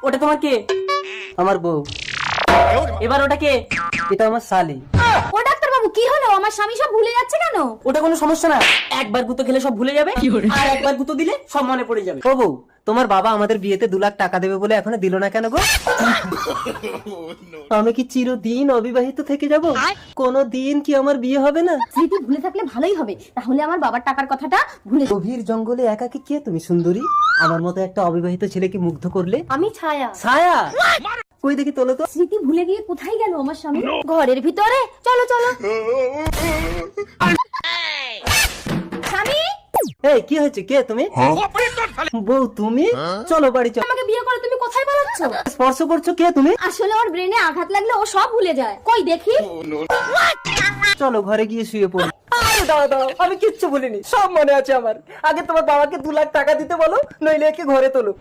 ওটা তোমার কে? আমার বউ। এবার ওটা কে? এটা আমার শালি। ও ডাক্তার বাবু কি হলো? আমার স্বামী সব ভুলে যাচ্ছে কেন? ওটা কোনো সমস্যা না, একবার গুঁতো খেলে সব ভুলে যাবে, আর একবার গুঁতো দিলে সব মনে পড়ে যাবে। ও বউ, তোমার বাবা আমাদের বিয়েতে 2 লাখ টাকা দেবে বলে এখনো দিল না কেন গো? আমি কি চিরদিন অবিবাহিত থেকে যাব? কোনো দিন কি আমার বিয়ে হবে না? স্মৃতি ভুলে থাকলে ভালোই হবে, তাহলে আমার বাবার টাকার কথাটা ভুলে যাবে। গভীর জঙ্গলে একাকী কে তুমি সুন্দরী? আমার মতো একটা অবিবাহিত ছেলেকে মুগ্ধ করলে। আমি ছায়া। ছায়া কই দেখি, তোলো তো। স্মৃতি ভুলে গিয়ে কোথায় গেল আমার স্বামী? ঘরের ভিতরে। চলো চলো। স্বামী, এই কি হয়েছে? কে তুমি? বউ তুমি? চলো বাড়ি চলো। আমাকে বিয়ে করে তুমি কোথায় পালাচ্ছ? স্পর্শ করছো, কে তুমি? আসলে ওর ব্রেনে আঘাত লাগলে ও সব ভুলে যায়। কই দেখি। চলো ঘরে গিয়ে শুয়ে পড়ি। আরে দাঁড়াও দাঁড়াও, আমি কিচ্ছু বলিনি, সব মনে আছে আমার। আগে তোমার বাবাকে 2 লাখ টাকা দিতে বলো, নইলে একে ঘরে তোলো।